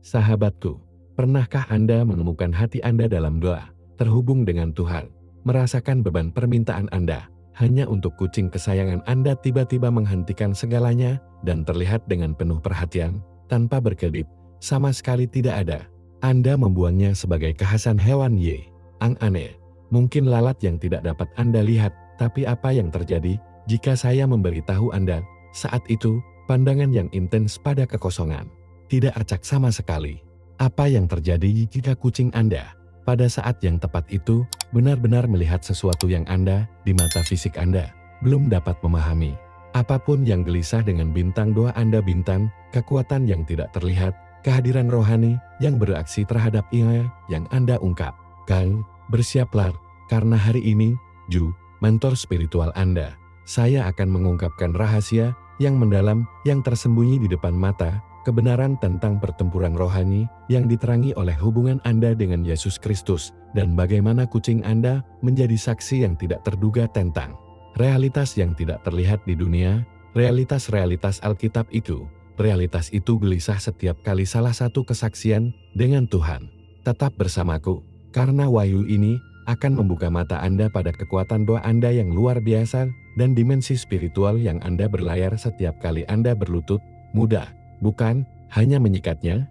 Sahabatku, pernahkah Anda menemukan hati Anda dalam doa, terhubung dengan Tuhan, merasakan beban permintaan Anda, hanya untuk kucing kesayangan Anda tiba-tiba menghentikan segalanya dan terlihat dengan penuh perhatian, tanpa berkedip, sama sekali tidak ada. Anda membuangnya sebagai kekhasan hewan yang aneh, mungkin lalat yang tidak dapat Anda lihat, tapi apa yang terjadi jika saya memberitahu Anda, saat itu, pandangan yang intens pada kekosongan. Tidak acak sama sekali. Apa yang terjadi jika kucing Anda, pada saat yang tepat itu, benar-benar melihat sesuatu yang Anda, di mata fisik Anda, belum dapat memahami. Apapun yang gelisah dengan bintang doa Anda bintang, kekuatan yang tidak terlihat, kehadiran rohani yang beraksi terhadap ia yang Anda ungkap. Bersiaplah, karena hari ini, mentor spiritual Anda, saya akan mengungkapkan rahasia yang mendalam yang tersembunyi di depan mata, kebenaran tentang pertempuran rohani yang diterangi oleh hubungan Anda dengan Yesus Kristus, dan bagaimana kucing Anda menjadi saksi yang tidak terduga tentang realitas yang tidak terlihat di dunia, realitas-realitas Alkitab itu. Realitas itu gelisah setiap kali salah satu kesaksian dengan Tuhan. Tetap bersamaku, karena wahyu ini akan membuka mata Anda pada kekuatan doa Anda yang luar biasa dan dimensi spiritual yang Anda berlayar setiap kali Anda berlutut. Mudah, bukan, hanya menyikatnya.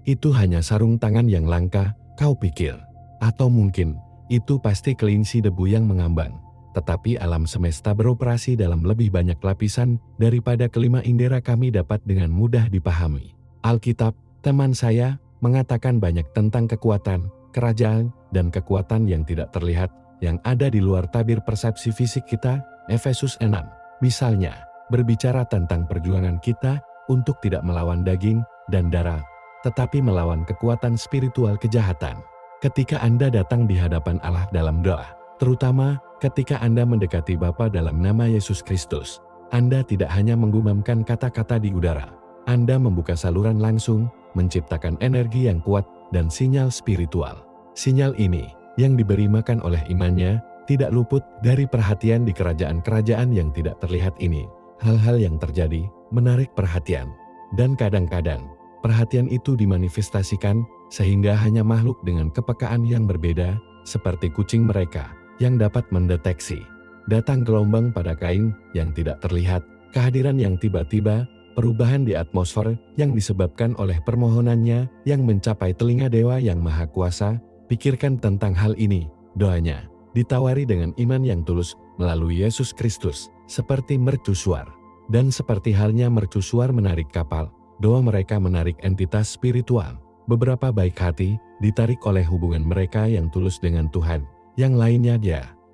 Itu hanya sarung tangan yang langka, kau pikir. Atau mungkin, itu pasti kelinci debu yang mengambang. Tetapi alam semesta beroperasi dalam lebih banyak lapisan daripada kelima indera kami dapat dengan mudah dipahami. Alkitab, teman saya, mengatakan banyak tentang kekuatan, kerajaan, dan kekuatan yang tidak terlihat, yang ada di luar tabir persepsi fisik kita. Efesus 6, misalnya, berbicara tentang perjuangan kita untuk tidak melawan daging dan darah, tetapi melawan kekuatan spiritual kejahatan. Ketika Anda datang di hadapan Allah dalam doa, terutama ketika Anda mendekati Bapa dalam nama Yesus Kristus, Anda tidak hanya menggumamkan kata-kata di udara. Anda membuka saluran langsung, menciptakan energi yang kuat dan sinyal spiritual. Sinyal ini, yang diberi makan oleh imannya, tidak luput dari perhatian di kerajaan-kerajaan yang tidak terlihat ini. Hal-hal yang terjadi menarik perhatian, dan kadang-kadang perhatian itu dimanifestasikan sehingga hanya makhluk dengan kepekaan yang berbeda, seperti kucing mereka, yang dapat mendeteksi datang gelombang pada kain yang tidak terlihat, kehadiran yang tiba-tiba, perubahan di atmosfer yang disebabkan oleh permohonannya yang mencapai telinga Dewa yang Maha Kuasa. Pikirkan tentang hal ini. Doanya ditawari dengan iman yang tulus melalui Yesus Kristus, seperti mercusuar. Dan seperti halnya mercusuar menarik kapal, doa mereka menarik entitas spiritual. Beberapa baik hati ditarik oleh hubungan mereka yang tulus dengan Tuhan. Yang lainnya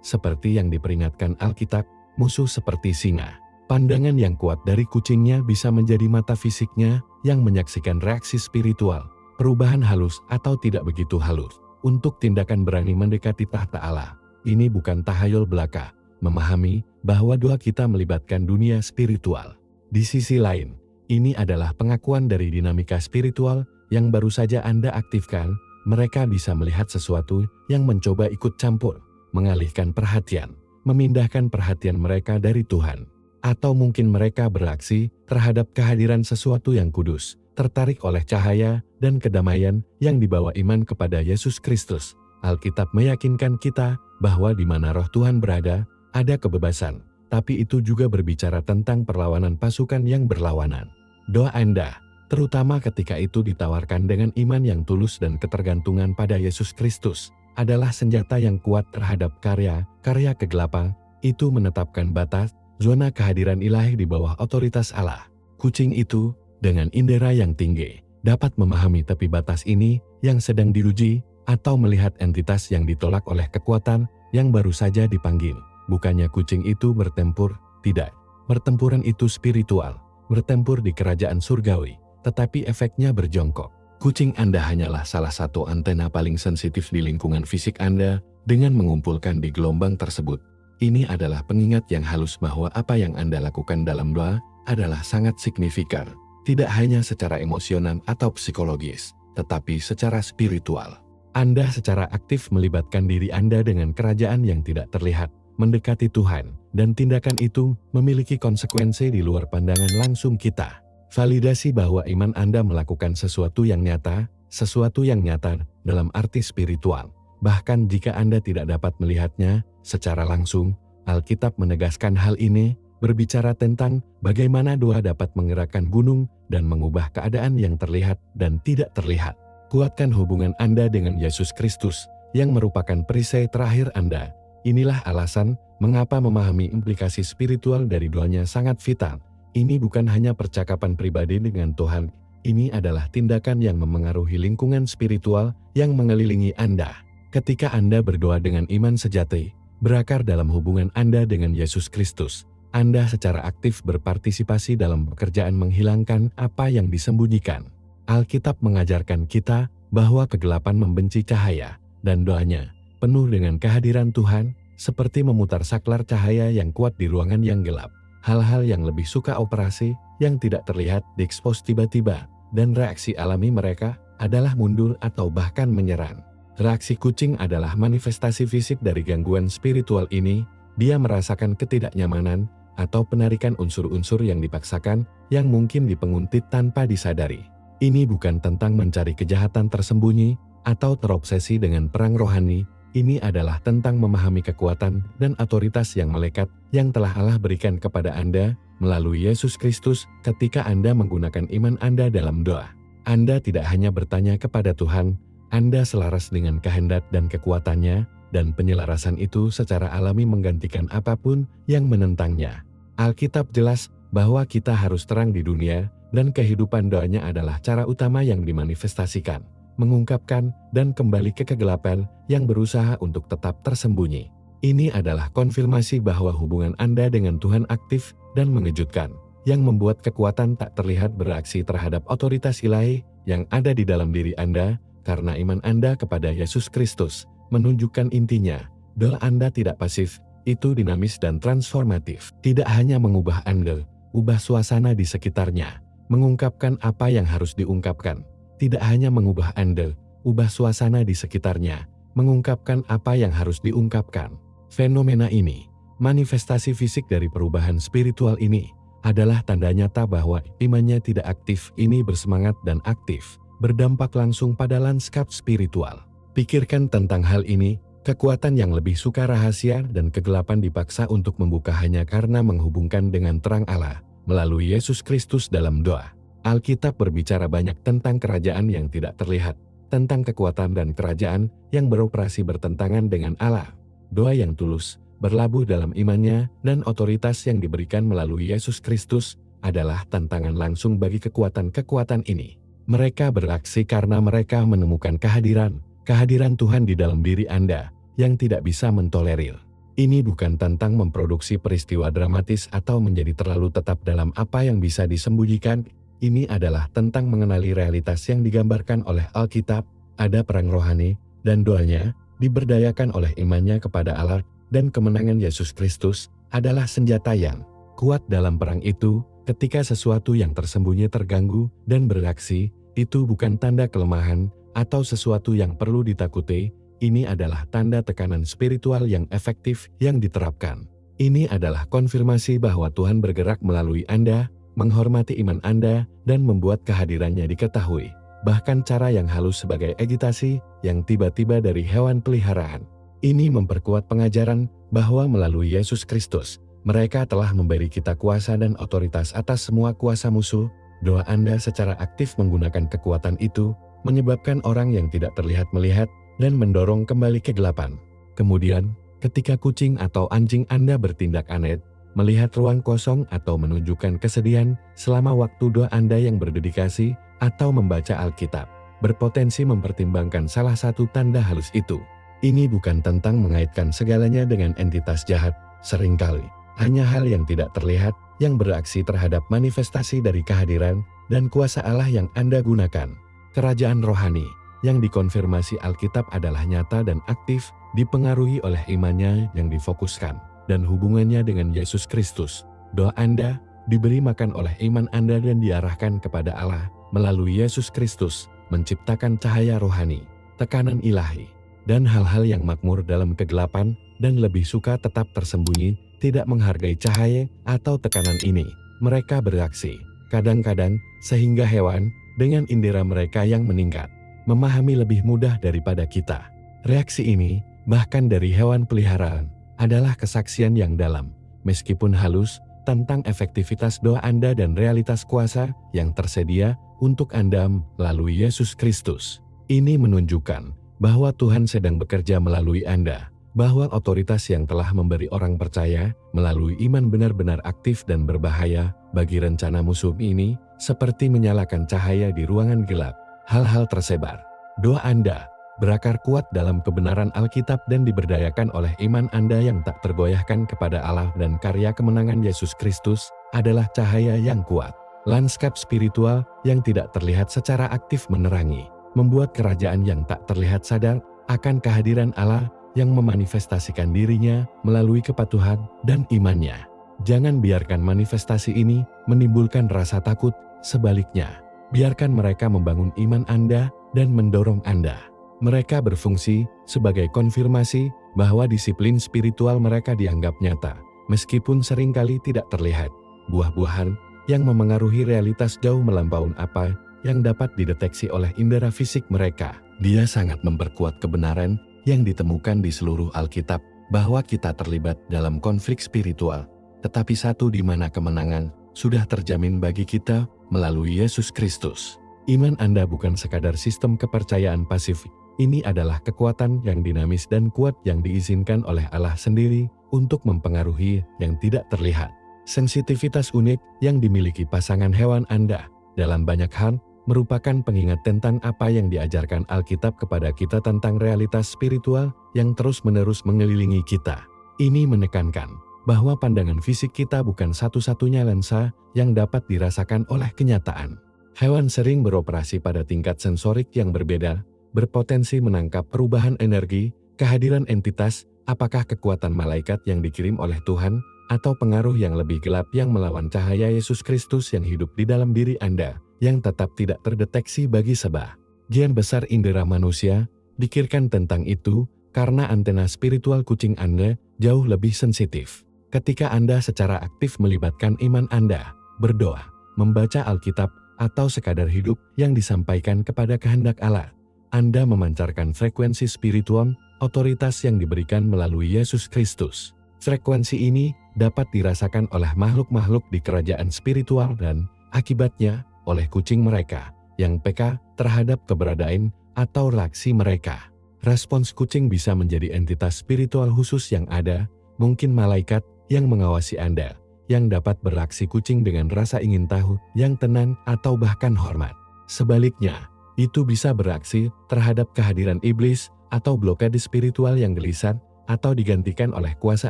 seperti yang diperingatkan Alkitab, musuh seperti singa. Pandangan yang kuat dari kucingnya bisa menjadi mata fisiknya yang menyaksikan reaksi spiritual, perubahan halus atau tidak begitu halus, untuk tindakan berani mendekati tahta Allah. Ini bukan tahayul belaka, memahami bahwa doa kita melibatkan dunia spiritual. Di sisi lain, ini adalah pengakuan dari dinamika spiritual yang baru saja Anda aktifkan. Mereka bisa melihat sesuatu yang mencoba ikut campur, mengalihkan perhatian, memindahkan perhatian mereka dari Tuhan. Atau mungkin mereka bereaksi terhadap kehadiran sesuatu yang kudus, tertarik oleh cahaya dan kedamaian yang dibawa iman kepada Yesus Kristus. Alkitab meyakinkan kita bahwa di mana roh Tuhan berada, ada kebebasan, tapi itu juga berbicara tentang perlawanan pasukan yang berlawanan. Doa Anda, terutama ketika itu ditawarkan dengan iman yang tulus dan ketergantungan pada Yesus Kristus, adalah senjata yang kuat terhadap karya kegelapan. Itu menetapkan batas, zona kehadiran ilahi di bawah otoritas Allah. Kucing itu, dengan indera yang tinggi, dapat memahami tepi batas ini yang sedang diuji, atau melihat entitas yang ditolak oleh kekuatan yang baru saja dipanggil. Bukannya kucing itu bertempur, tidak. Pertempuran itu spiritual, bertempur di kerajaan surgawi, tetapi efeknya berjongkok. Kucing Anda hanyalah salah satu antena paling sensitif di lingkungan fisik Anda. Dengan mengumpulkan di gelombang tersebut, ini adalah pengingat yang halus bahwa apa yang Anda lakukan dalam doa adalah sangat signifikan. Tidak hanya secara emosional atau psikologis, tetapi secara spiritual. Anda secara aktif melibatkan diri Anda dengan kerajaan yang tidak terlihat, mendekati Tuhan, dan tindakan itu memiliki konsekuensi di luar pandangan langsung kita. Validasi bahwa iman Anda melakukan sesuatu yang nyata dalam arti spiritual. Bahkan jika Anda tidak dapat melihatnya secara langsung, Alkitab menegaskan hal ini, berbicara tentang bagaimana doa dapat menggerakkan gunung dan mengubah keadaan yang terlihat dan tidak terlihat. Kuatkan hubungan Anda dengan Yesus Kristus, yang merupakan perisai terakhir Anda. Inilah alasan mengapa memahami implikasi spiritual dari doanya sangat vital. Ini bukan hanya percakapan pribadi dengan Tuhan, ini adalah tindakan yang memengaruhi lingkungan spiritual yang mengelilingi Anda. Ketika Anda berdoa dengan iman sejati, berakar dalam hubungan Anda dengan Yesus Kristus, Anda secara aktif berpartisipasi dalam pekerjaan menghilangkan apa yang disembunyikan. Alkitab mengajarkan kita bahwa kegelapan membenci cahaya, dan doanya penuh dengan kehadiran Tuhan, seperti memutar saklar cahaya yang kuat di ruangan yang gelap. Hal-hal yang lebih suka operasi, yang tidak terlihat, diekspos tiba-tiba, dan reaksi alami mereka adalah mundur atau bahkan menyerang. Reaksi kucing adalah manifestasi fisik dari gangguan spiritual ini. Dia merasakan ketidaknyamanan, atau penarikan unsur-unsur yang dipaksakan, yang mungkin dipenguntit tanpa disadari. Ini bukan tentang mencari kejahatan tersembunyi, atau terobsesi dengan perang rohani. Ini adalah tentang memahami kekuatan dan otoritas yang melekat yang telah Allah berikan kepada Anda melalui Yesus Kristus ketika Anda menggunakan iman Anda dalam doa. Anda tidak hanya bertanya kepada Tuhan, Anda selaras dengan kehendak dan kekuatannya, dan penyelarasan itu secara alami menggantikan apapun yang menentangnya. Alkitab jelas bahwa kita harus terang di dunia, dan kehidupan doanya adalah cara utama yang dimanifestasikan, mengungkapkan, dan kembali ke kegelapan yang berusaha untuk tetap tersembunyi. Ini adalah konfirmasi bahwa hubungan Anda dengan Tuhan aktif dan mengejutkan, yang membuat kekuatan tak terlihat bereaksi terhadap otoritas ilahi yang ada di dalam diri Anda, karena iman Anda kepada Yesus Kristus menunjukkan intinya, doa Anda tidak pasif, itu dinamis dan transformatif. Tidak hanya mengubah Anda, ubah suasana di sekitarnya, mengungkapkan apa yang harus diungkapkan. Tidak hanya mengubah Anda, ubah suasana di sekitarnya, mengungkapkan apa yang harus diungkapkan. Fenomena ini, manifestasi fisik dari perubahan spiritual ini, adalah tanda nyata bahwa imannya tidak aktif ini bersemangat dan aktif, berdampak langsung pada lanskap spiritual. Pikirkan tentang hal ini, kekuatan yang lebih suka rahasia dan kegelapan dipaksa untuk membuka hanya karena menghubungkan dengan terang Allah, melalui Yesus Kristus dalam doa. Alkitab berbicara banyak tentang kerajaan yang tidak terlihat, tentang kekuatan dan kerajaan yang beroperasi bertentangan dengan Allah. Doa yang tulus, berlabuh dalam imannya, dan otoritas yang diberikan melalui Yesus Kristus adalah tantangan langsung bagi kekuatan-kekuatan ini. Mereka beraksi karena mereka menemukan kehadiran Tuhan di dalam diri Anda yang tidak bisa mentolerir. Ini bukan tentang memproduksi peristiwa dramatis atau menjadi terlalu tetap dalam apa yang bisa disembunyikan. Ini adalah tentang mengenali realitas yang digambarkan oleh Alkitab, ada perang rohani, dan doanya, diberdayakan oleh imannya kepada Allah, dan kemenangan Yesus Kristus, adalah senjata yang kuat dalam perang itu. Ketika sesuatu yang tersembunyi terganggu dan bereaksi, itu bukan tanda kelemahan, atau sesuatu yang perlu ditakuti, ini adalah tanda tekanan spiritual yang efektif yang diterapkan. Ini adalah konfirmasi bahwa Tuhan bergerak melalui Anda, menghormati iman Anda, dan membuat kehadirannya diketahui. Bahkan cara yang halus sebagai agitasi yang tiba-tiba dari hewan peliharaan. Ini memperkuat pengajaran bahwa melalui Yesus Kristus, mereka telah memberi kita kuasa dan otoritas atas semua kuasa musuh. Doa Anda secara aktif menggunakan kekuatan itu, menyebabkan orang yang tidak terlihat melihat, dan mendorong kembali kegelapan. Kemudian, ketika kucing atau anjing Anda bertindak aneh, melihat ruang kosong atau menunjukkan kesedihan selama waktu doa Anda yang berdedikasi atau membaca Alkitab, berpotensi mempertimbangkan salah satu tanda halus itu. Ini bukan tentang mengaitkan segalanya dengan entitas jahat, seringkali hanya hal yang tidak terlihat yang bereaksi terhadap manifestasi dari kehadiran dan kuasa Allah yang Anda gunakan. Kerajaan rohani yang dikonfirmasi Alkitab adalah nyata dan aktif, dipengaruhi oleh imannya yang difokuskan, dan hubungannya dengan Yesus Kristus. Doa Anda diberi makan oleh iman Anda dan diarahkan kepada Allah melalui Yesus Kristus, menciptakan cahaya rohani, tekanan ilahi, dan hal-hal yang makmur dalam kegelapan, dan lebih suka tetap tersembunyi, tidak menghargai cahaya atau tekanan ini. Mereka bereaksi Kadang-kadang, sehingga hewan, dengan indera mereka yang meningkat, memahami lebih mudah daripada kita. Reaksi ini, bahkan dari hewan peliharaan, adalah kesaksian yang dalam, meskipun halus, tentang efektivitas doa Anda dan realitas kuasa yang tersedia untuk Anda melalui Yesus Kristus. Ini menunjukkan bahwa Tuhan sedang bekerja melalui Anda, bahwa otoritas yang telah memberi orang percaya melalui iman benar-benar aktif dan berbahaya bagi rencana musuh ini, seperti menyalakan cahaya di ruangan gelap. Hal-hal tersebar. Doa Anda berakar kuat dalam kebenaran Alkitab dan diberdayakan oleh iman Anda yang tak tergoyahkan kepada Allah dan karya kemenangan Yesus Kristus adalah cahaya yang kuat. Lanskap spiritual yang tidak terlihat secara aktif menerangi, membuat kerajaan yang tak terlihat sadar akan kehadiran Allah yang memanifestasikan dirinya melalui kepatuhan dan imannya. Jangan biarkan manifestasi ini menimbulkan rasa takut, sebaliknya, biarkan mereka membangun iman Anda dan mendorong Anda. Mereka berfungsi sebagai konfirmasi bahwa disiplin spiritual mereka dianggap nyata, meskipun seringkali tidak terlihat. Buah-buahan yang memengaruhi realitas jauh melampaui apa yang dapat dideteksi oleh indera fisik mereka. Dia sangat memperkuat kebenaran yang ditemukan di seluruh Alkitab, bahwa kita terlibat dalam konflik spiritual, tetapi satu di mana kemenangan sudah terjamin bagi kita melalui Yesus Kristus. Iman Anda bukan sekadar sistem kepercayaan pasif. Ini adalah kekuatan yang dinamis dan kuat yang diizinkan oleh Allah sendiri untuk mempengaruhi yang tidak terlihat. Sensitivitas unik yang dimiliki pasangan hewan Anda dalam banyak hal merupakan pengingat tentang apa yang diajarkan Alkitab kepada kita tentang realitas spiritual yang terus-menerus mengelilingi kita. Ini menekankan bahwa pandangan fisik kita bukan satu-satunya lensa yang dapat dirasakan oleh kenyataan. Hewan sering beroperasi pada tingkat sensorik yang berbeda, berpotensi menangkap perubahan energi, kehadiran entitas, apakah kekuatan malaikat yang dikirim oleh Tuhan, atau pengaruh yang lebih gelap yang melawan cahaya Yesus Kristus yang hidup di dalam diri Anda, yang tetap tidak terdeteksi bagi sebagian besar indera manusia. Pikirkan tentang itu, karena antena spiritual kucing Anda jauh lebih sensitif. Ketika Anda secara aktif melibatkan iman Anda, berdoa, membaca Alkitab, atau sekadar hidup yang disampaikan kepada kehendak Allah, Anda memancarkan frekuensi spiritual, otoritas yang diberikan melalui Yesus Kristus. Frekuensi ini dapat dirasakan oleh makhluk-makhluk di kerajaan spiritual dan, akibatnya, oleh kucing mereka, yang peka terhadap keberadaan atau reaksi mereka. Respons kucing bisa menjadi entitas spiritual khusus yang ada, mungkin malaikat, yang mengawasi Anda, yang dapat bereaksi kucing dengan rasa ingin tahu, yang tenang, atau bahkan hormat. Sebaliknya, itu bisa bereaksi terhadap kehadiran iblis atau blokade spiritual yang gelisah, atau digantikan oleh kuasa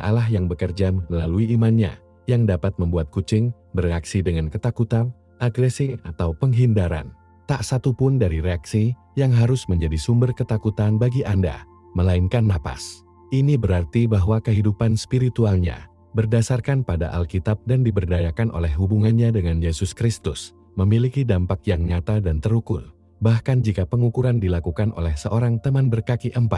Allah yang bekerja melalui imannya, yang dapat membuat kucing bereaksi dengan ketakutan, agresi, atau penghindaran. Tak satu pun dari reaksi yang harus menjadi sumber ketakutan bagi Anda, melainkan napas. Ini berarti bahwa kehidupan spiritualnya berdasarkan pada Alkitab dan diberdayakan oleh hubungannya dengan Yesus Kristus, memiliki dampak yang nyata dan terukur. Bahkan jika pengukuran dilakukan oleh seorang teman berkaki 4,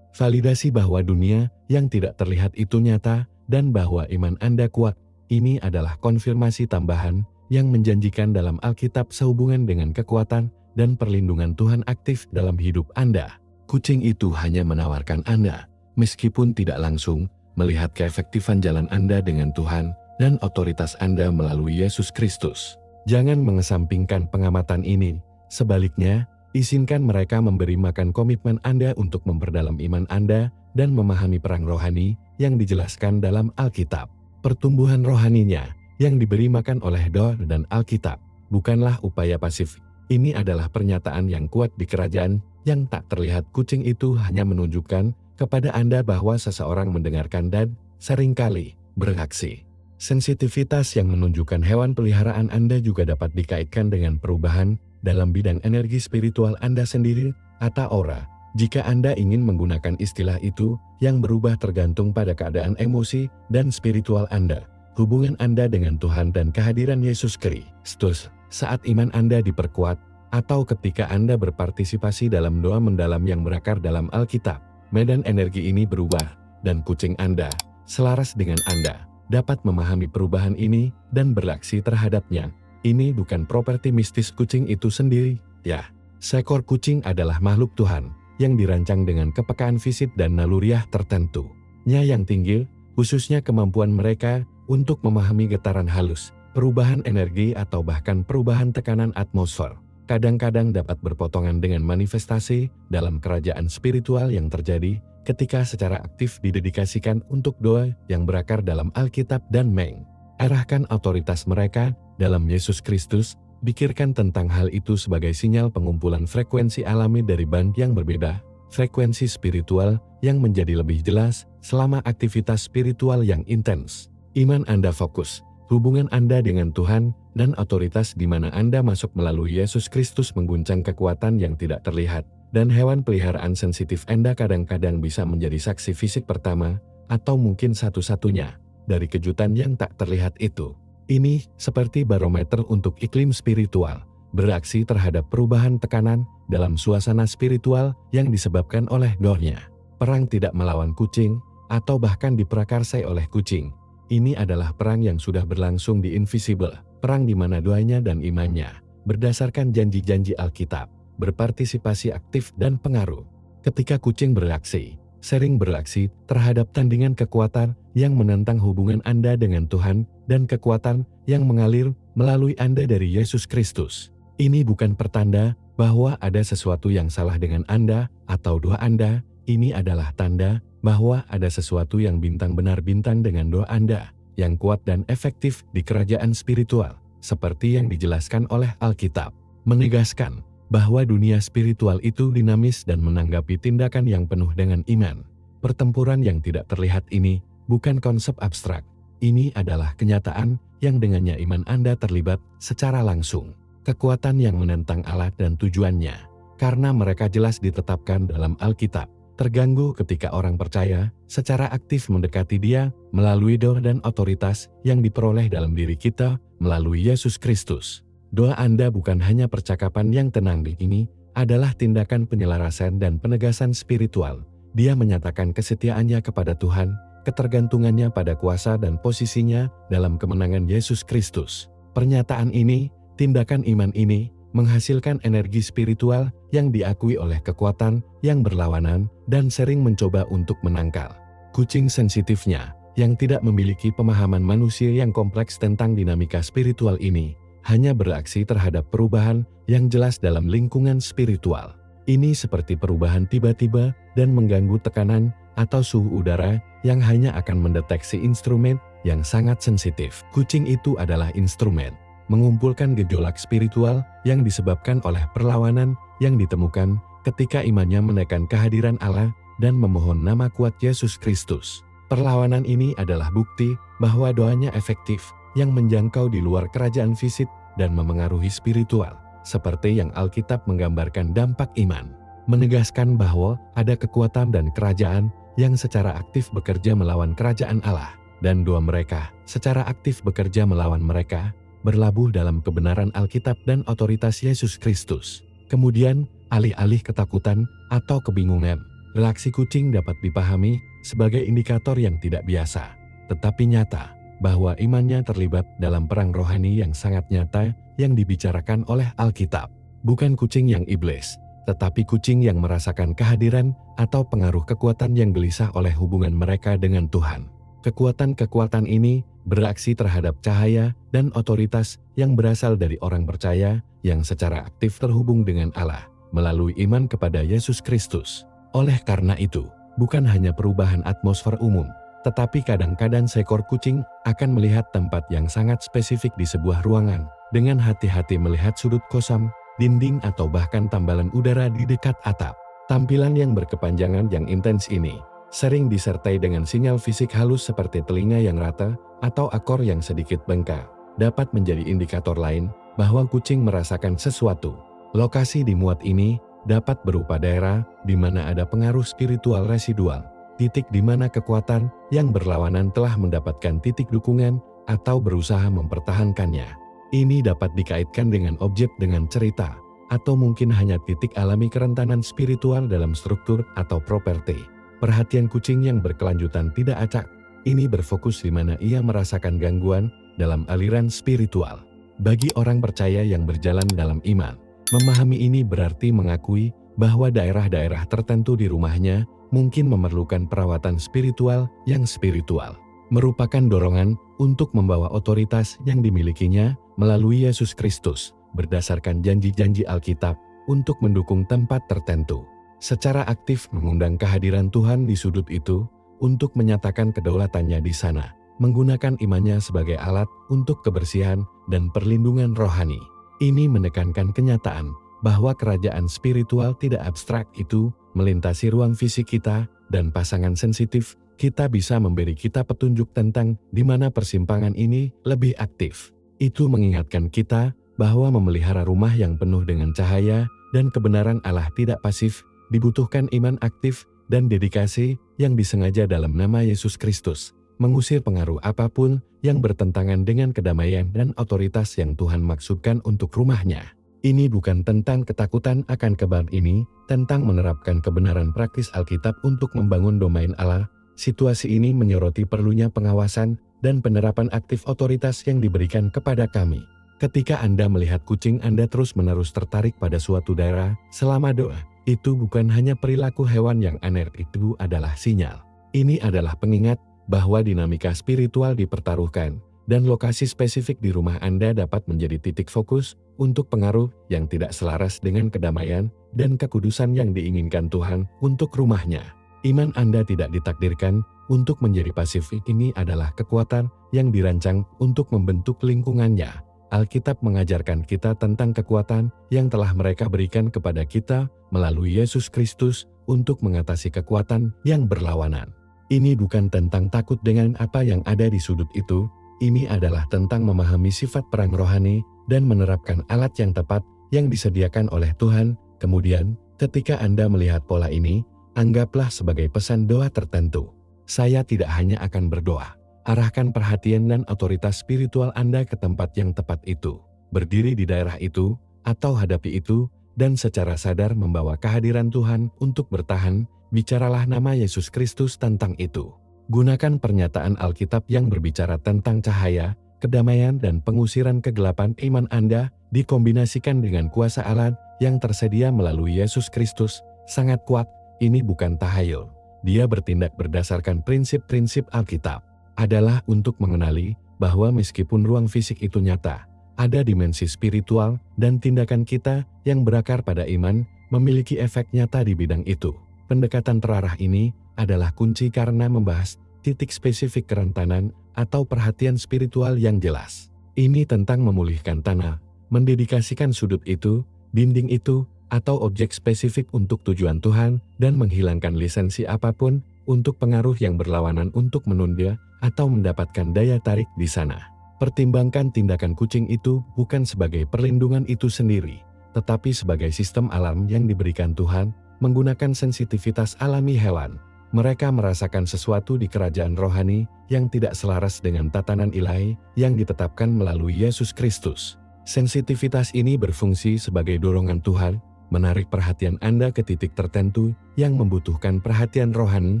validasi bahwa dunia yang tidak terlihat itu nyata dan bahwa iman Anda kuat, ini adalah konfirmasi tambahan yang menjanjikan dalam Alkitab sehubungan dengan kekuatan dan perlindungan Tuhan aktif dalam hidup Anda. Kucing itu hanya menawarkan Anda, meskipun tidak langsung, melihat keefektifan jalan Anda dengan Tuhan dan otoritas Anda melalui Yesus Kristus. Jangan mengesampingkan pengamatan ini. Sebaliknya, izinkan mereka memberi makan komitmen Anda untuk memperdalam iman Anda dan memahami perang rohani yang dijelaskan dalam Alkitab. Pertumbuhan rohaninya yang diberi makan oleh doa dan Alkitab bukanlah upaya pasif. Ini adalah pernyataan yang kuat di kerajaan yang tak terlihat. Kucing itu hanya menunjukkan kepada Anda bahwa seseorang mendengarkan dan seringkali bereaksi. Sensitivitas yang menunjukkan hewan peliharaan Anda juga dapat dikaitkan dengan perubahan dalam bidang energi spiritual Anda sendiri atau aura. Jika Anda ingin menggunakan istilah itu, yang berubah tergantung pada keadaan emosi dan spiritual Anda, hubungan Anda dengan Tuhan dan kehadiran Yesus Kristus, saat iman Anda diperkuat, atau ketika Anda berpartisipasi dalam doa mendalam yang berakar dalam Alkitab. Medan energi ini berubah, dan kucing Anda, selaras dengan Anda, dapat memahami perubahan ini dan bereaksi terhadapnya. Ini bukan properti mistis kucing itu sendiri, ya. Seekor kucing adalah makhluk Tuhan yang dirancang dengan kepekaan fisik dan naluriah tertentu. Nya yang tinggi, khususnya kemampuan mereka untuk memahami getaran halus, perubahan energi atau bahkan perubahan tekanan atmosfer, kadang-kadang dapat berpotongan dengan manifestasi dalam kerajaan spiritual yang terjadi ketika secara aktif didedikasikan untuk doa yang berakar dalam Alkitab dan mengarahkan otoritas mereka dalam Yesus Kristus. Pikirkan tentang hal itu sebagai sinyal pengumpulan frekuensi alami dari band yang berbeda, frekuensi spiritual yang menjadi lebih jelas selama aktivitas spiritual yang intens. Iman Anda fokus, hubungan Anda dengan Tuhan, dan otoritas di mana Anda masuk melalui Yesus Kristus mengguncang kekuatan yang tidak terlihat, dan hewan peliharaan sensitif Anda kadang-kadang bisa menjadi saksi fisik pertama, atau mungkin satu-satunya, dari kejutan yang tak terlihat itu. Ini seperti barometer untuk iklim spiritual, bereaksi terhadap perubahan tekanan dalam suasana spiritual yang disebabkan oleh doanya. Perang tidak melawan kucing, atau bahkan diprakarsai oleh kucing. Ini adalah perang yang sudah berlangsung di invisible, perang di mana doanya dan imannya, berdasarkan janji-janji Alkitab, berpartisipasi aktif dan pengaruh. Ketika kucing bereaksi, sering bereaksi terhadap tandingan kekuatan yang menentang hubungan Anda dengan Tuhan dan kekuatan yang mengalir melalui Anda dari Yesus Kristus. Ini bukan pertanda bahwa ada sesuatu yang salah dengan Anda atau doa Anda. Ini adalah tanda bahwa ada sesuatu yang bintang benar bintang dengan doa Anda yang kuat dan efektif di kerajaan spiritual, seperti yang dijelaskan oleh Alkitab, menegaskan bahwa dunia spiritual itu dinamis dan menanggapi tindakan yang penuh dengan iman. Pertempuran yang tidak terlihat ini bukan konsep abstrak. Ini adalah kenyataan yang dengannya iman Anda terlibat secara langsung. Kekuatan yang menentang Allah dan tujuannya, karena mereka jelas ditetapkan dalam Alkitab, terganggu ketika orang percaya secara aktif mendekati Dia melalui doa dan otoritas yang diperoleh dalam diri kita melalui Yesus Kristus. Doa Anda bukan hanya percakapan yang tenang di ini, adalah tindakan penyelarasan dan penegasan spiritual. Dia menyatakan kesetiaannya kepada Tuhan, ketergantungannya pada kuasa dan posisinya dalam kemenangan Yesus Kristus. Pernyataan ini, tindakan iman ini, menghasilkan energi spiritual yang diakui oleh kekuatan yang berlawanan dan sering mencoba untuk menangkal. Kucing sensitifnya, yang tidak memiliki pemahaman manusia yang kompleks tentang dinamika spiritual ini, hanya bereaksi terhadap perubahan yang jelas dalam lingkungan spiritual. Ini seperti perubahan tiba-tiba dan mengganggu tekanan atau suhu udara yang hanya akan mendeteksi instrumen yang sangat sensitif. Kucing itu adalah instrumen, mengumpulkan gejolak spiritual yang disebabkan oleh perlawanan yang ditemukan ketika imannya menekan kehadiran Allah dan memohon nama kuat Yesus Kristus. Perlawanan ini adalah bukti bahwa doanya efektif, yang menjangkau di luar kerajaan fisik dan memengaruhi spiritual, seperti yang Alkitab menggambarkan dampak iman, menegaskan bahwa ada kekuatan dan kerajaan yang secara aktif bekerja melawan kerajaan Allah, dan doa mereka secara aktif bekerja melawan mereka, berlabuh dalam kebenaran Alkitab dan otoritas Yesus Kristus. Kemudian, alih-alih ketakutan atau kebingungan, reaksi kucing dapat dipahami sebagai indikator yang tidak biasa, tetapi nyata, bahwa imannya terlibat dalam perang rohani yang sangat nyata yang dibicarakan oleh Alkitab. Bukan kucing yang iblis, tetapi kucing yang merasakan kehadiran atau pengaruh kekuatan yang gelisah oleh hubungan mereka dengan Tuhan. Kekuatan-kekuatan ini bereaksi terhadap cahaya dan otoritas yang berasal dari orang percaya yang secara aktif terhubung dengan Allah melalui iman kepada Yesus Kristus. Oleh karena itu, bukan hanya perubahan atmosfer umum, tetapi kadang-kadang seekor kucing akan melihat tempat yang sangat spesifik di sebuah ruangan, dengan hati-hati melihat sudut kosong, dinding atau bahkan tambalan udara di dekat atap. Tampilan yang berkepanjangan yang intens ini, sering disertai dengan sinyal fisik halus seperti telinga yang rata, atau akor yang sedikit bengkak, dapat menjadi indikator lain bahwa kucing merasakan sesuatu. Lokasi di muat ini dapat berupa daerah di mana ada pengaruh spiritual residual, titik di mana kekuatan yang berlawanan telah mendapatkan titik dukungan atau berusaha mempertahankannya. Ini dapat dikaitkan dengan objek dengan cerita, atau mungkin hanya titik alami kerentanan spiritual dalam struktur atau properti. Perhatian kucing yang berkelanjutan tidak acak, ini berfokus di mana ia merasakan gangguan dalam aliran spiritual. Bagi orang percaya yang berjalan dalam iman, memahami ini berarti mengakui bahwa daerah-daerah tertentu di rumahnya mungkin memerlukan perawatan spiritual yang spiritual, merupakan dorongan untuk membawa otoritas yang dimilikinya melalui Yesus Kristus berdasarkan janji-janji Alkitab untuk mendukung tempat tertentu. Secara aktif mengundang kehadiran Tuhan di sudut itu untuk menyatakan kedaulatannya di sana, menggunakan imannya sebagai alat untuk kebersihan dan perlindungan rohani. Ini menekankan kenyataan bahwa kerajaan spiritual tidak abstrak itu melintasi ruang fisik kita dan pasangan sensitif. Kita bisa memberi kita petunjuk tentang di mana persimpangan ini lebih aktif. Itu mengingatkan kita bahwa memelihara rumah yang penuh dengan cahaya dan kebenaran Allah tidak pasif, dibutuhkan iman aktif dan dedikasi yang disengaja dalam nama Yesus Kristus, mengusir pengaruh apapun yang bertentangan dengan kedamaian dan otoritas yang Tuhan maksudkan untuk rumahnya. Ini bukan tentang ketakutan akan kebal ini, tentang menerapkan kebenaran praktis Alkitab untuk membangun domain Allah. Situasi ini menyoroti perlunya pengawasan dan penerapan aktif otoritas yang diberikan kepada kami. Ketika Anda melihat kucing Anda terus-menerus tertarik pada suatu daerah selama doa, itu bukan hanya perilaku hewan yang aneh, itu adalah sinyal. Ini adalah pengingat bahwa dinamika spiritual dipertaruhkan, dan lokasi spesifik di rumah Anda dapat menjadi titik fokus untuk pengaruh yang tidak selaras dengan kedamaian dan kekudusan yang diinginkan Tuhan untuk rumahnya. Iman Anda tidak ditakdirkan untuk menjadi pasif. Ini adalah kekuatan yang dirancang untuk membentuk lingkungannya. Alkitab mengajarkan kita tentang kekuatan yang telah mereka berikan kepada kita melalui Yesus Kristus untuk mengatasi kekuatan yang berlawanan. Ini bukan tentang takut dengan apa yang ada di sudut itu, ini adalah tentang memahami sifat perang rohani dan menerapkan alat yang tepat yang disediakan oleh Tuhan. Kemudian, ketika Anda melihat pola ini, anggaplah sebagai pesan doa tertentu. Saya tidak hanya akan berdoa. Arahkan perhatian dan otoritas spiritual Anda ke tempat yang tepat itu. Berdiri di daerah itu, atau hadapi itu, dan secara sadar membawa kehadiran Tuhan untuk bertahan. Bicaralah nama Yesus Kristus tentang itu. Gunakan pernyataan Alkitab yang berbicara tentang cahaya, kedamaian dan pengusiran kegelapan. Iman Anda dikombinasikan dengan kuasa Allah yang tersedia melalui Yesus Kristus, sangat kuat. Ini bukan tahayul. Dia bertindak berdasarkan prinsip-prinsip Alkitab. Adalah untuk mengenali bahwa meskipun ruang fisik itu nyata, ada dimensi spiritual dan tindakan kita yang berakar pada iman memiliki efek nyata di bidang itu. Pendekatan terarah ini adalah kunci karena membahas titik spesifik kerentanan atau perhatian spiritual yang jelas. Ini tentang memulihkan tanah, mendedikasikan sudut itu, dinding itu, atau objek spesifik untuk tujuan Tuhan, dan menghilangkan lisensi apapun untuk pengaruh yang berlawanan untuk menunda atau mendapatkan daya tarik di sana. Pertimbangkan tindakan kucing itu bukan sebagai perlindungan itu sendiri, tetapi sebagai sistem alam yang diberikan Tuhan, menggunakan sensitivitas alami hewan. Mereka merasakan sesuatu di kerajaan rohani yang tidak selaras dengan tatanan ilahi yang ditetapkan melalui Yesus Kristus. Sensitivitas ini berfungsi sebagai dorongan Tuhan, menarik perhatian Anda ke titik tertentu yang membutuhkan perhatian rohani.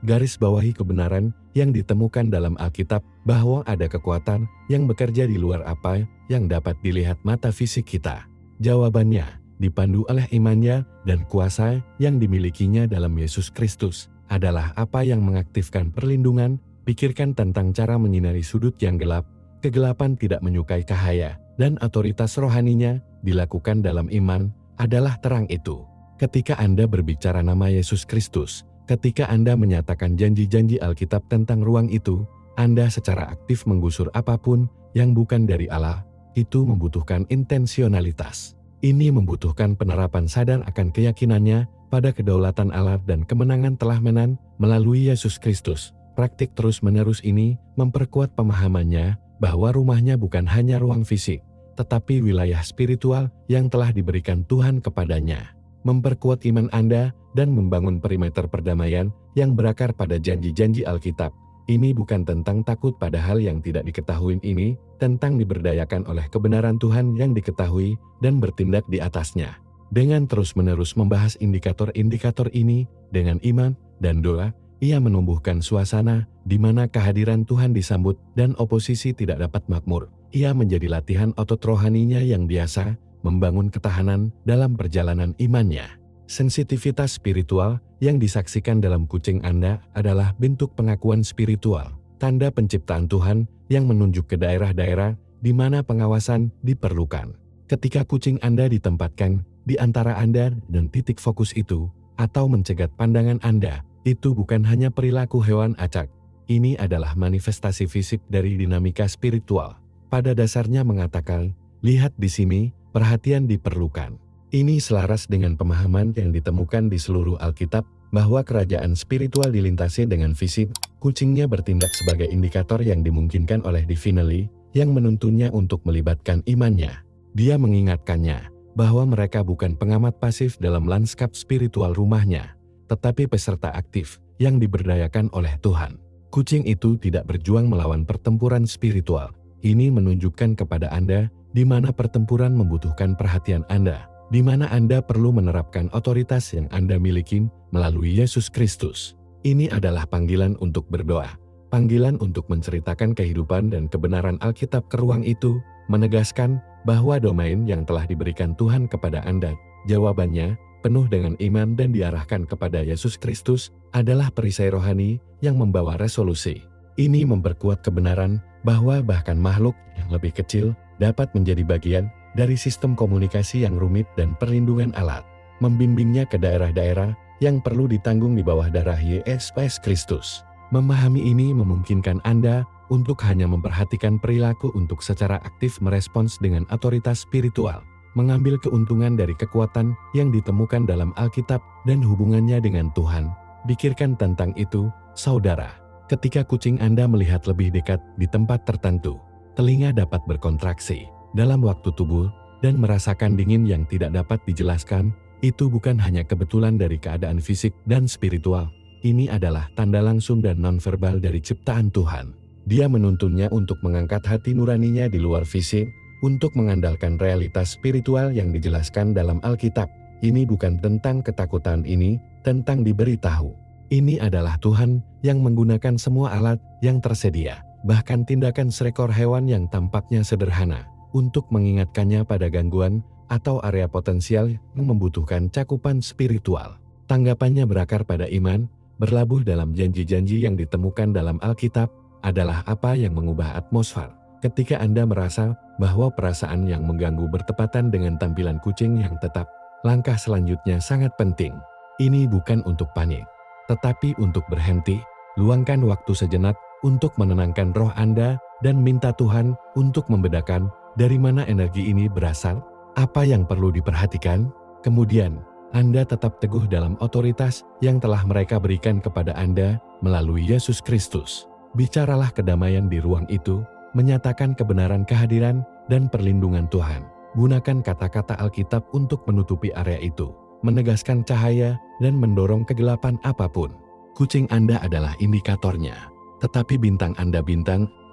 Garis bawahi kebenaran yang ditemukan dalam Alkitab bahwa ada kekuatan yang bekerja di luar apa yang dapat dilihat mata fisik kita. Jawabannya dipandu oleh imannya dan kuasa yang dimilikinya dalam Yesus Kristus adalah apa yang mengaktifkan perlindungan. Pikirkan tentang cara menyinari sudut yang gelap. Kegelapan tidak menyukai cahaya, dan otoritas rohaninya dilakukan dalam iman adalah terang itu. Ketika Anda berbicara nama Yesus Kristus, ketika Anda menyatakan janji-janji Alkitab tentang ruang itu, Anda secara aktif menggusur apapun yang bukan dari Allah. Itu membutuhkan intensionalitas. Ini membutuhkan penerapan sadar akan keyakinannya pada kedaulatan Allah dan kemenangan telah menang melalui Yesus Kristus. Praktik terus-menerus ini memperkuat pemahamannya bahwa rumahnya bukan hanya ruang fisik, tetapi wilayah spiritual yang telah diberikan Tuhan kepadanya. Memperkuat iman Anda dan membangun perimeter perdamaian yang berakar pada janji-janji Alkitab. Ini bukan tentang takut pada hal yang tidak diketahui, ini tentang diberdayakan oleh kebenaran Tuhan yang diketahui dan bertindak di atasnya. Dengan terus-menerus membahas indikator-indikator ini dengan iman dan doa, ia menumbuhkan suasana di mana kehadiran Tuhan disambut dan oposisi tidak dapat makmur. Ia menjadi latihan otot rohaninya yang biasa, membangun ketahanan dalam perjalanan imannya. Sensitivitas spiritual yang disaksikan dalam kucing Anda adalah bentuk pengakuan spiritual, tanda penciptaan Tuhan yang menunjuk ke daerah-daerah di mana pengawasan diperlukan. Ketika kucing Anda ditempatkan di antara Anda dan titik fokus itu, atau mencegat pandangan Anda, itu bukan hanya perilaku hewan acak. Ini adalah manifestasi fisik dari dinamika spiritual. Pada dasarnya mengatakan, lihat di sini, perhatian diperlukan. Ini selaras dengan pemahaman yang ditemukan di seluruh Alkitab, bahwa kerajaan spiritual dilintasi dengan fisik. Kucingnya bertindak sebagai indikator yang dimungkinkan oleh divinely, yang menuntunnya untuk melibatkan imannya. Dia mengingatkannya, bahwa mereka bukan pengamat pasif dalam lanskap spiritual rumahnya, tetapi peserta aktif, yang diberdayakan oleh Tuhan. Kucing itu tidak berjuang melawan pertempuran spiritual. Ini menunjukkan kepada Anda, di mana pertempuran membutuhkan perhatian Anda, di mana Anda perlu menerapkan otoritas yang Anda miliki melalui Yesus Kristus. Ini adalah panggilan untuk berdoa, panggilan untuk menceritakan kehidupan dan kebenaran Alkitab ke ruang itu, menegaskan bahwa domain yang telah diberikan Tuhan kepada Anda, jawabannya, penuh dengan iman dan diarahkan kepada Yesus Kristus, adalah perisai rohani yang membawa resolusi. Ini memperkuat kebenaran bahwa bahkan makhluk yang lebih kecil dapat menjadi bagian dari sistem komunikasi yang rumit dan perlindungan alat, membimbingnya ke daerah-daerah yang perlu ditanggung di bawah darah Yesus Kristus. Memahami ini memungkinkan Anda untuk hanya memperhatikan perilaku untuk secara aktif merespons dengan otoritas spiritual, mengambil keuntungan dari kekuatan yang ditemukan dalam Alkitab dan hubungannya dengan Tuhan. Pikirkan tentang itu, saudara. Ketika kucing Anda melihat lebih dekat di tempat tertentu, telinga dapat berkontraksi dalam waktu tubuh dan merasakan dingin yang tidak dapat dijelaskan. Itu bukan hanya kebetulan dari keadaan fisik dan spiritual. Ini adalah tanda langsung dan nonverbal dari ciptaan Tuhan. Dia menuntunnya untuk mengangkat hati nuraninya di luar fisik, untuk mengandalkan realitas spiritual yang dijelaskan dalam Alkitab. Ini bukan tentang ketakutan, ini tentang diberitahu. Ini adalah Tuhan yang menggunakan semua alat yang tersedia, bahkan tindakan seekor hewan yang tampaknya sederhana, untuk mengingatkannya pada gangguan atau area potensial yang membutuhkan cakupan spiritual. Tanggapannya berakar pada iman, berlabuh dalam janji-janji yang ditemukan dalam Alkitab, adalah apa yang mengubah atmosfer. Ketika Anda merasa bahwa perasaan yang mengganggu bertepatan dengan tampilan kucing yang tetap, langkah selanjutnya sangat penting. Ini bukan untuk panik, tetapi untuk berhenti, luangkan waktu sejenak untuk menenangkan roh Anda dan minta Tuhan untuk membedakan dari mana energi ini berasal, apa yang perlu diperhatikan. Kemudian, Anda tetap teguh dalam otoritas yang telah mereka berikan kepada Anda melalui Yesus Kristus. Bicaralah kedamaian di ruang itu, menyatakan kebenaran kehadiran dan perlindungan Tuhan. Gunakan kata-kata Alkitab untuk menutupi area itu, menegaskan cahaya dan mendorong kegelapan apapun. Kucing Anda adalah indikatornya, tetapi bintang Anda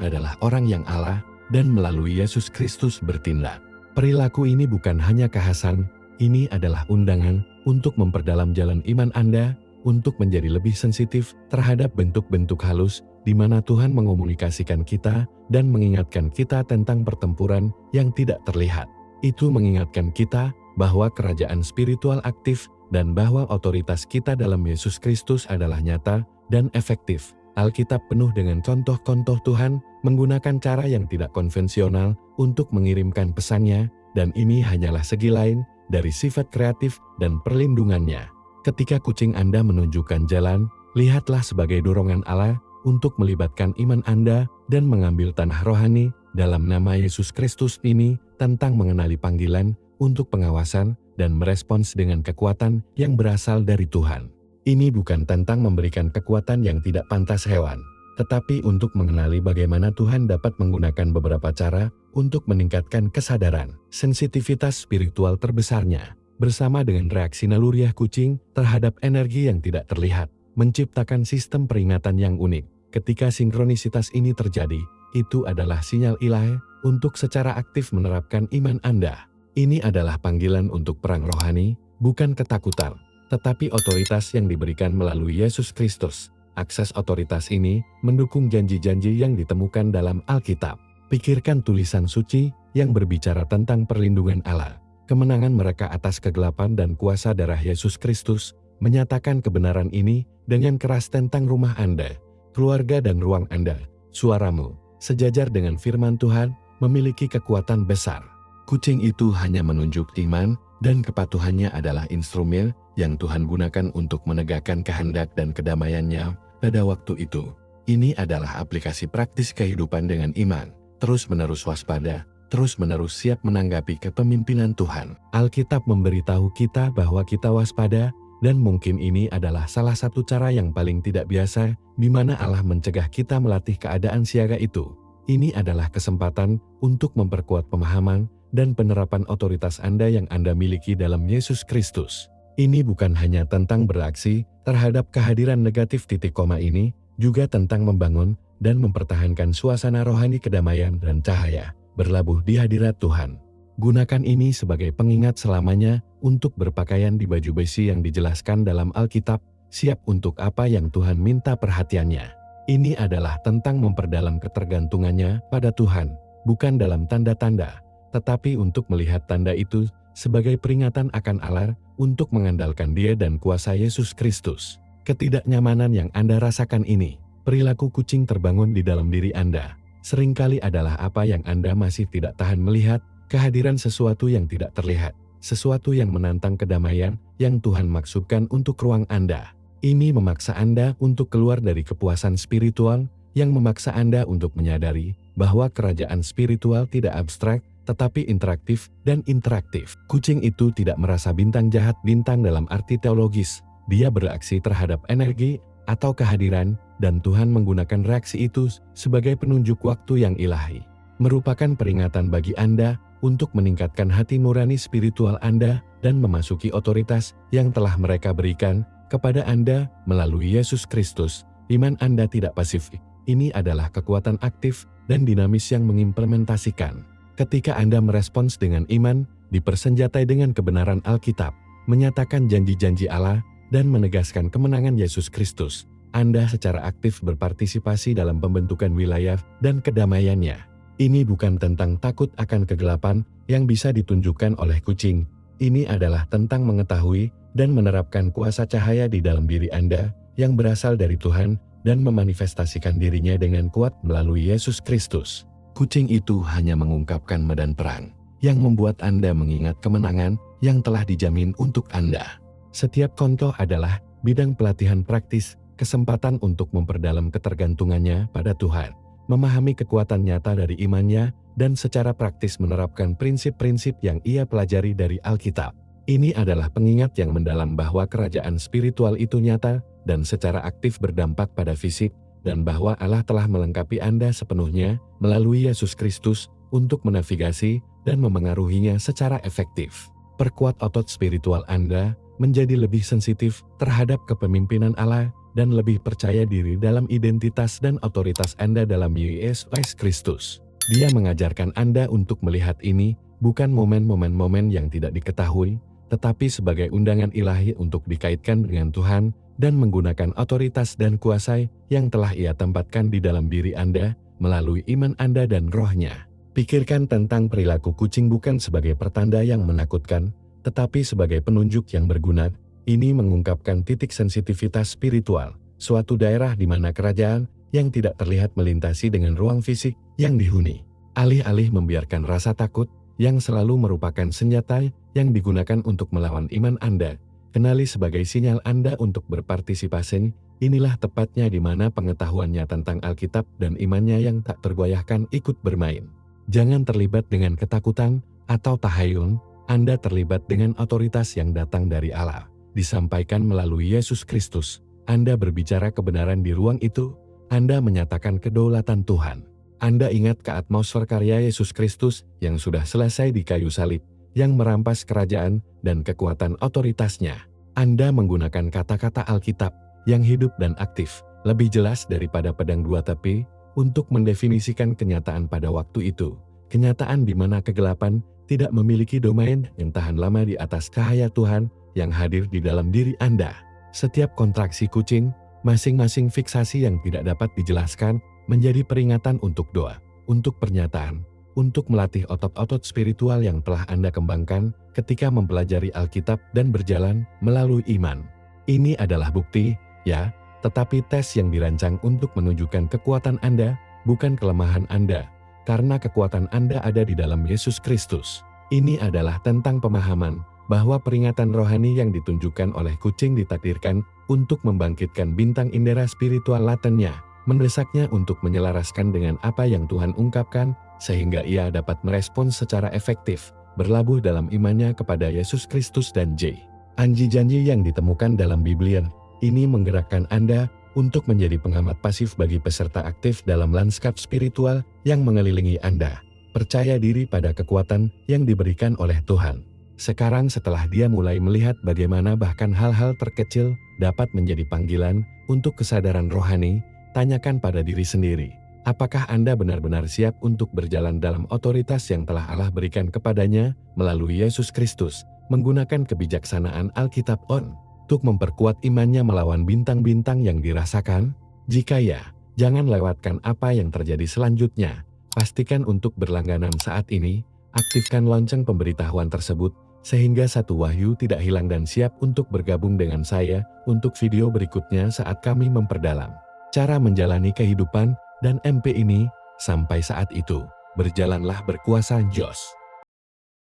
adalah orang yang Allah dan melalui Yesus Kristus bertindak. Perilaku ini bukan hanya kekhasan, ini adalah undangan untuk memperdalam jalan iman Anda, untuk menjadi lebih sensitif terhadap bentuk-bentuk halus di mana Tuhan mengomunikasikan kita dan mengingatkan kita tentang pertempuran yang tidak terlihat. Itu mengingatkan kita bahwa kerajaan spiritual aktif dan bahwa otoritas kita dalam Yesus Kristus adalah nyata dan efektif. Alkitab penuh dengan contoh-contoh Tuhan menggunakan cara yang tidak konvensional untuk mengirimkan pesannya, dan ini hanyalah segi lain dari sifat kreatif dan perlindungannya. Ketika kucing Anda menunjukkan jalan, lihatlah sebagai dorongan Allah untuk melibatkan iman Anda dan mengambil tanah rohani dalam nama Yesus Kristus ini tentang mengenali panggilan untuk pengawasan dan merespons dengan kekuatan yang berasal dari Tuhan. Ini bukan tentang memberikan kekuatan yang tidak pantas hewan, tetapi untuk mengenali bagaimana Tuhan dapat menggunakan beberapa cara untuk meningkatkan kesadaran, sensitivitas spiritual terbesarnya, bersama dengan reaksi naluriah kucing terhadap energi yang tidak terlihat, menciptakan sistem peringatan yang unik. Ketika sinkronisitas ini terjadi, itu adalah sinyal ilahi untuk secara aktif menerapkan iman Anda. Ini adalah panggilan untuk perang rohani, bukan ketakutan, tetapi otoritas yang diberikan melalui Yesus Kristus. Akses otoritas ini mendukung janji-janji yang ditemukan dalam Alkitab. Pikirkan tulisan suci yang berbicara tentang perlindungan Allah. Kemenangan mereka atas kegelapan dan kuasa darah Yesus Kristus menyatakan kebenaran ini dengan keras tentang rumah Anda, keluarga dan ruang Anda. Suaramu, sejajar dengan firman Tuhan, memiliki kekuatan besar. Kucing itu hanya menunjuk iman, dan kepatuhannya adalah instrumen yang Tuhan gunakan untuk menegakkan kehendak dan kedamaiannya pada waktu itu. Ini adalah aplikasi praktis kehidupan dengan iman, terus-menerus waspada, terus-menerus siap menanggapi kepemimpinan Tuhan. Alkitab memberitahu kita bahwa kita waspada, dan mungkin ini adalah salah satu cara yang paling tidak biasa, di mana Allah mencegah kita melatih keadaan siaga itu. Ini adalah kesempatan untuk memperkuat pemahaman dan penerapan otoritas Anda yang Anda miliki dalam Yesus Kristus. Ini bukan hanya tentang bereaksi terhadap kehadiran negatif titik koma ini, juga tentang membangun dan mempertahankan suasana rohani kedamaian dan cahaya, berlabuh di hadirat Tuhan. Gunakan ini sebagai pengingat selamanya untuk berpakaian di baju besi yang dijelaskan dalam Alkitab, siap untuk apa yang Tuhan minta perhatiannya. Ini adalah tentang memperdalam ketergantungannya pada Tuhan, bukan dalam tanda-tanda, tetapi untuk melihat tanda itu sebagai peringatan akan Allah untuk mengandalkan Dia dan kuasa Yesus Kristus. Ketidaknyamanan yang Anda rasakan ini, perilaku kucing terbangun di dalam diri Anda, seringkali adalah apa yang Anda masih tidak tahan melihat, kehadiran sesuatu yang tidak terlihat, sesuatu yang menantang kedamaian yang Tuhan maksudkan untuk ruang Anda. Ini memaksa Anda untuk keluar dari kepuasan spiritual, yang memaksa Anda untuk menyadari bahwa kerajaan spiritual tidak abstrak, tetapi interaktif dan interaktif. Kucing itu tidak merasa bintang jahat bintang dalam arti teologis. Dia bereaksi terhadap energi atau kehadiran, dan Tuhan menggunakan reaksi itu sebagai penunjuk waktu yang ilahi. Merupakan peringatan bagi Anda untuk meningkatkan hati nurani spiritual Anda dan memasuki otoritas yang telah mereka berikan kepada Anda melalui Yesus Kristus. Iman Anda tidak pasif. Ini adalah kekuatan aktif dan dinamis yang mengimplementasikan. Ketika Anda merespons dengan iman, dipersenjatai dengan kebenaran Alkitab, menyatakan janji-janji Allah, dan menegaskan kemenangan Yesus Kristus, Anda secara aktif berpartisipasi dalam pembentukan wilayah dan kedamaiannya. Ini bukan tentang takut akan kegelapan yang bisa ditunjukkan oleh kucing. Ini adalah tentang mengetahui dan menerapkan kuasa cahaya di dalam diri Anda yang berasal dari Tuhan dan memanifestasikan dirinya dengan kuat melalui Yesus Kristus. Kucing itu hanya mengungkapkan medan perang yang membuat Anda mengingat kemenangan yang telah dijamin untuk Anda. Setiap contoh adalah bidang pelatihan praktis, kesempatan untuk memperdalam ketergantungannya pada Tuhan, memahami kekuatan nyata dari imannya, dan secara praktis menerapkan prinsip-prinsip yang ia pelajari dari Alkitab. Ini adalah pengingat yang mendalam bahwa kerajaan spiritual itu nyata dan secara aktif berdampak pada fisik, dan bahwa Allah telah melengkapi Anda sepenuhnya melalui Yesus Kristus untuk menavigasi dan memengaruhinya secara efektif. Perkuat otot spiritual Anda menjadi lebih sensitif terhadap kepemimpinan Allah dan lebih percaya diri dalam identitas dan otoritas Anda dalam Yesus Kristus. Dia mengajarkan Anda untuk melihat ini bukan momen-momen yang tidak diketahui, tetapi sebagai undangan ilahi untuk dikaitkan dengan Tuhan dan menggunakan otoritas dan kuasa yang telah Ia tempatkan di dalam diri Anda melalui iman Anda dan rohnya. Pikirkan tentang perilaku kucing bukan sebagai pertanda yang menakutkan, tetapi sebagai penunjuk yang berguna. Ini mengungkapkan titik sensitivitas spiritual, suatu daerah di mana kerajaan yang tidak terlihat melintasi dengan ruang fisik yang dihuni. Alih-alih membiarkan rasa takut, yang selalu merupakan senjata yang digunakan untuk melawan iman Anda, kenali sebagai sinyal Anda untuk berpartisipasi. Inilah tepatnya di mana pengetahuannya tentang Alkitab dan imannya yang tak tergoyahkan ikut bermain. Jangan terlibat dengan ketakutan atau tahayul. Anda terlibat dengan otoritas yang datang dari Allah, disampaikan melalui Yesus Kristus. Anda berbicara kebenaran di ruang itu. Anda menyatakan kedaulatan Tuhan. Anda ingat ke atmosfer karya Yesus Kristus yang sudah selesai di kayu salib, yang merampas kerajaan dan kekuatan otoritasnya. Anda menggunakan kata-kata Alkitab yang hidup dan aktif, lebih jelas daripada pedang dua tepi, untuk mendefinisikan kenyataan pada waktu itu. Kenyataan di mana kegelapan tidak memiliki domain yang tahan lama di atas cahaya Tuhan yang hadir di dalam diri Anda. Setiap kontraksi kucing, masing-masing fiksasi yang tidak dapat dijelaskan, menjadi peringatan untuk doa, untuk pernyataan, untuk melatih otot-otot spiritual yang telah Anda kembangkan ketika mempelajari Alkitab dan berjalan melalui iman. Ini adalah bukti, ya, tetapi tes yang dirancang untuk menunjukkan kekuatan Anda, bukan kelemahan Anda, karena kekuatan Anda ada di dalam Yesus Kristus. Ini adalah tentang pemahaman bahwa peringatan rohani yang ditunjukkan oleh kucing ditakdirkan untuk membangkitkan bintang indera spiritual latennya, mendesaknya untuk menyelaraskan dengan apa yang Tuhan ungkapkan, sehingga ia dapat merespons secara efektif, berlabuh dalam imannya kepada Yesus Kristus dan janji-janji yang ditemukan dalam Biblia. Ini menggerakkan Anda untuk menjadi pengamat pasif bagi peserta aktif dalam lanskap spiritual yang mengelilingi Anda. Percaya diri pada kekuatan yang diberikan oleh Tuhan. Sekarang setelah dia mulai melihat bagaimana bahkan hal-hal terkecil dapat menjadi panggilan untuk kesadaran rohani, tanyakan pada diri sendiri, apakah Anda benar-benar siap untuk berjalan dalam otoritas yang telah Allah berikan kepadanya melalui Yesus Kristus, menggunakan kebijaksanaan Alkitab untuk memperkuat imannya melawan bintang-bintang yang dirasakan? Jika ya, jangan lewatkan apa yang terjadi selanjutnya. Pastikan untuk berlangganan saat ini, aktifkan lonceng pemberitahuan tersebut, sehingga satu wahyu tidak hilang dan siap untuk bergabung dengan saya untuk video berikutnya saat kami memperdalam cara menjalani kehidupan dan MP ini. Sampai saat itu, berjalanlah berkuasa Jos.